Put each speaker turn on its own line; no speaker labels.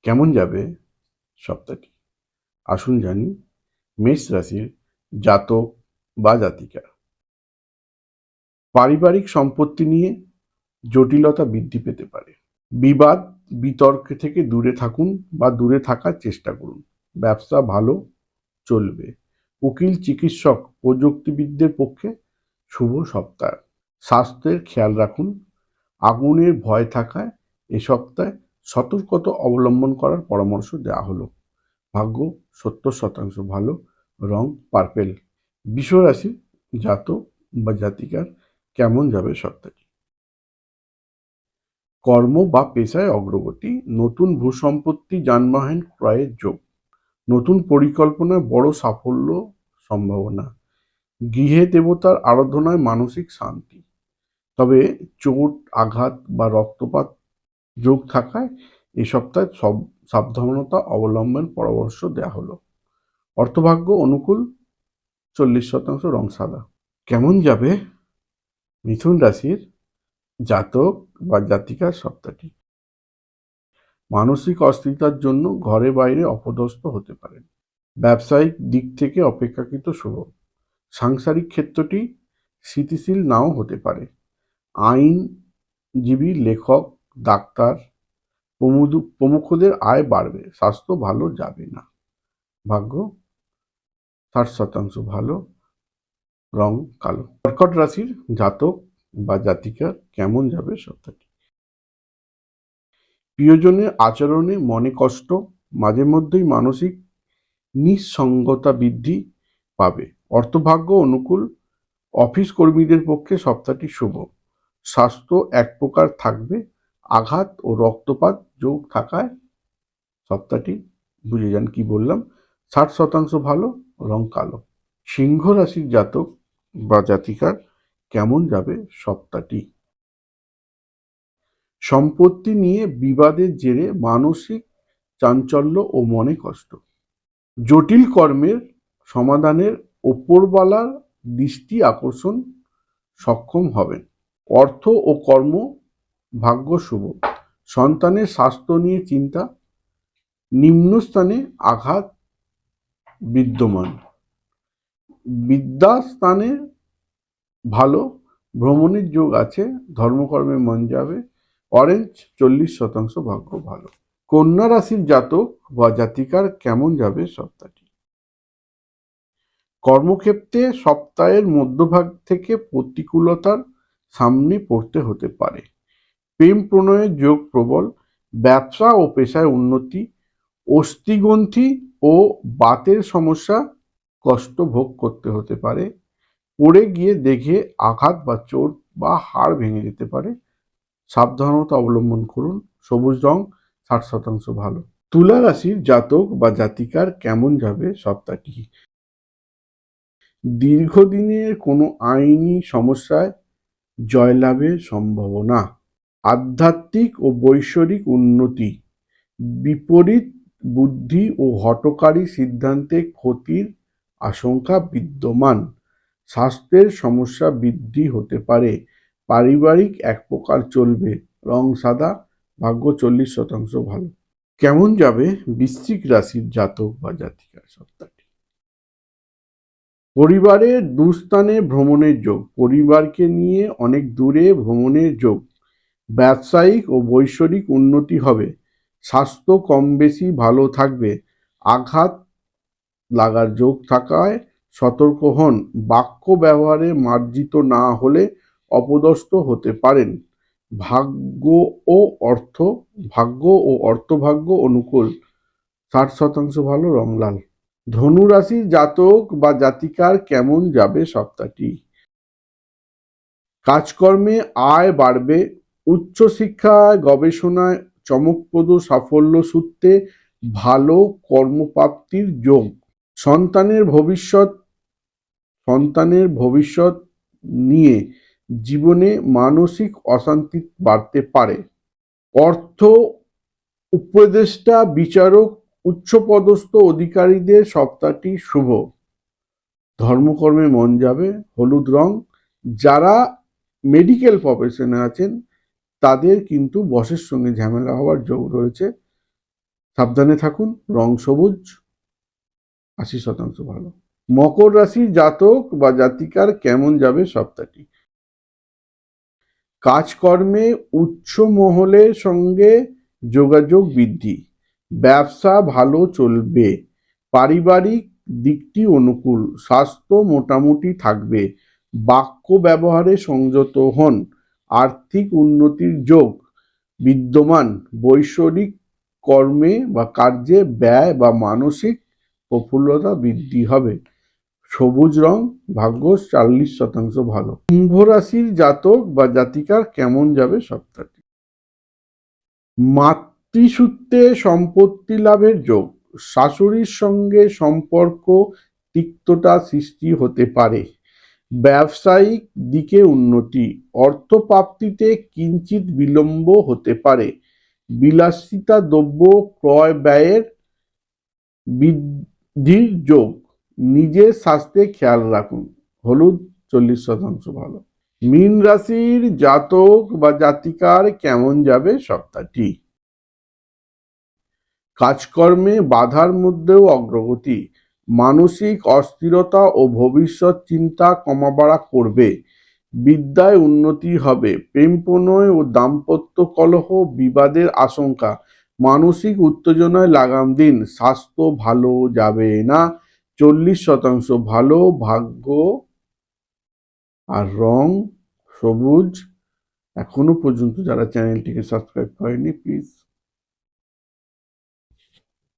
কেমন যাবে সপ্তাহটি? আসুন জানি মেষ রাশির জাতক বা জাতিকা। পারিবারিক সম্পত্তি নিয়ে জটিলতা বৃদ্ধি পেতে পারে। বিবাদ বিতর্ক থেকে দূরে থাকুন বা দূরে থাকার চেষ্টা করুন। ব্যবসা ভালো চলবে। উকিল, চিকিৎসক, প্রযুক্তিবিদদের পক্ষে শুভ সপ্তাহ। স্বাস্থ্যের খেয়াল রাখুন। আগুনের ভয় থাকায় এ সপ্তাহে সতর্কতা অবলম্বন করার পরামর্শ দেওয়া হলো। ভাগ্য 70% ভালো, রং পার্পেল। বৃষ রাশি জাতক বা জাতিকার কেমন যাবে সপ্তাহটি? কর্ম বা পেশায় অগ্রগতি, নতুন ভূসম্পত্তি, যানবাহন ক্রয়ের যোগ, নতুন পরিকল্পনায় বড় সাফল্য সম্ভাবনা, গৃহে দেবতার আরাধনায় মানসিক শান্তি। তবে চোট, আঘাত বা রক্তপাত যোগ থাকায় এ সপ্তাহে সাবধানতা অবলম্বন পরামর্শ দেওয়া হলো। অর্থভাগ্য অনুকূল, 40% রং সাদা। কেমন যাবে মিথুন রাশির জাতক বা জাতিকার সপ্তাহটি? মানসিক অস্থিরতার জন্য ঘরে বাইরে অপদস্থ হতে পারেন। ব্যবসায়িক দিক থেকে অপেক্ষাকৃত শুভ। সাংসারিক ক্ষেত্রটি স্থিতিশীল নাও হতে পারে। আইনজীবী, লেখক, ডাক্তার প্রমুখদের আয় বাড়বে। স্বাস্থ্য ভালো যাবে না। ভাগ্য 60% ভালো, রং কালো। কর্কট রাশির জাতক বা জাতিকার কেমন যাবে সপ্তাহটি? প্রিয়জনের আচরণে মনে কষ্ট, মাঝে মধ্যেই মানসিক নিঃসঙ্গতা বৃদ্ধি পাবে। অর্থভাগ্য অনুকূল, অফিস কর্মীদের পক্ষে সপ্তাহটি শুভ। স্বাস্থ্য এক প্রকার থাকবে। আঘাত ও রক্তপাত যোগ থাকায় সপ্তাহটি, বুঝে যান কি বললাম, 60% ভালো, রং কালো। সিংহ রাশির জাতক বা জাতিকার কেমন যাবে সপ্তাহটি? সম্পত্তি নিয়ে বিবাদের জেরে মানসিক চাঞ্চল্য ও মনে কষ্ট। জটিল কর্মের সমাধানের ওপরওয়ালার দৃষ্টি আকর্ষণ সক্ষম হবেন। অর্থ ও কর্ম ভাগ্য শুভ। সন্তানের স্বাস্থ্য নিয়ে চিন্তা। নিম্নস্থানে আঘাত বিদ্যমান। বিদ্যাস্থানে ভালো, ভ্রমণের যোগ আছে। ধর্মকর্মে মন যাবে। অরেঞ্জ 40% ভাগ্য ভালো। কন্যা রাশির জাতক বা জাতিকার কেমন যাবে সপ্তাহটি? কর্মক্ষেত্রে সপ্তাহের মধ্যভাগ থেকে প্রতিকূলতার সামনে পড়তে হতে পারে। প্রেম প্রণয়ের যোগ প্রবল। ব্যবসা ও পেশায় উন্নতি। অস্থিগ্রন্থি ও বাতের সমস্যা কষ্ট ভোগ করতে হতে পারে। পড়ে গিয়ে দেখে আঘাত বা চোট বা হাড় ভেঙে যেতে পারে। সাবধানতা অবলম্বন করুন। সবুজ রং 60% ভালো। তুলা রাশির জাতক বা জাতিকার কেমন যাবে সপ্তাহটি? দীর্ঘদিনের কোনো আইনি সমস্যায় জয়লাভের সম্ভাবনা। আধ্যাত্মিক ও বৈষয়িক উন্নতি। বিপরীত বুদ্ধি ও হঠকারী সিদ্ধান্তে ক্ষতির আশঙ্কা বিদ্যমান। স্বাস্থ্যের সমস্যা বৃদ্ধি হতে পারে। পারিবারিক এক প্রকার চলবে। রং সাদা। ভাগ্য 40% ভালো। কেমন যাবে বৃশ্চিক রাশির জাতক বা জাতিকার সপ্তাহটি? পরিবারের দুস্থানে ভ্রমণের যোগ। পরিবারকে নিয়ে অনেক দূরে ভ্রমণের যোগ। ব্যবসায়িক ও বৈষয়িক উন্নতি হবে। স্বাস্থ্য কম বেশি ভালো থাকবে। আঘাত লাগার যোগ থাকায় সতর্ক হন। বাক্য ব্যবহারে মার্জিত না হলে অপদস্থ হতে পারেন। ভাগ্য ও অর্থ ভাগ্য ও অর্থভাগ্য অনুকূল, 60% ভালো, রং লাল। ধনু রাশির জাতক বা জাতিকার কেমন যাবে সপ্তাহটি? কাজকর্মে আয় বাড়বে। উচ্চশিক্ষায় গবেষণায় চমকপ্রদ সাফল্য সূত্রে ভালো কর্মপ্রাপ্তির যোগ। সন্তানের ভবিষ্যৎ সন্তানের ভবিষ্যৎ নিয়ে জীবনে মানসিক অশান্তি বাড়তে পারে। অর্থ উপদেষ্টা, বিচারক, উচ্চপদস্থ অধিকারীদের সপ্তাহটি শুভ। ধর্মকর্মে মন যাবে। হলুদ রং। যারা মেডিকেল প্রফেশনে আছেন তাদের কিন্তু বসের সঙ্গে ঝামেলা হওয়ার যোগ রয়েছে। সাবধানে থাকুন। রং সবুজ, 80% ভালো। মকর রাশির জাতক বা জাতিকার কেমন যাবে সপ্তাহটি? কাজকর্মে উচ্চ মহলের সঙ্গে যোগাযোগ বৃদ্ধি, ব্যবসা ভালো চলবে, পারিবারিক দিকটি অনুকূল, স্বাস্থ্য মোটামুটি থাকবে, বাক্য ব্যবহারে সংযত হন, আর্থিক উন্নতির যোগ বিদ্যমান, বৈষয়িক কর্মে বা কার্যে ব্যয় বা মানসিক প্রফুল্লতা বৃদ্ধি হবে। সবুজ রং, ভাগ্য 40% ভালো। কুম্ভ রাশির জাতক বা জাতিকার কেমন যাবে সপ্তাহটি? মাতৃসূত্রে সম্পত্তি লাভের যোগ, শাশুড়ির সঙ্গে সম্পর্ক তিক্ততা সৃষ্টি হতে পারে, ব্যবসায়িক দিকে উন্নতি, অর্থপ্রাপ্তিতে কিঞ্চিত বিলম্ব হতে পারে, বিলাসিতা দ্রব্য ক্রয় ব্যয়ের বৃদ্ধির যোগ, নিজের স্বাস্থ্যে খেয়াল রাখুন। হলুদ 40% ভালো। মীন রাশির জাতক বা জাতিকার কেমন যাবে সপ্তাহটি? কাজকর্মে বাধার মধ্যেও অগ্রগতি, মানসিক অস্থিরতা ও ভবিষ্যৎ চিন্তা কমাবাড়া করবে, বিদ্যায় উন্নতি হবে, প্রেম প্রণয় ও দাম্পত্য কলহ বিবাদের আশঙ্কা, মানসিক উত্তেজনায় লাগাম দিন, স্বাস্থ্য ভালো যাবে না, 40% ভালো। ভাগ্য আর রং সবুজ। এখনো পর্যন্ত যারা চ্যানেলটিকে সাবস্ক্রাইব করেনি প্লিজ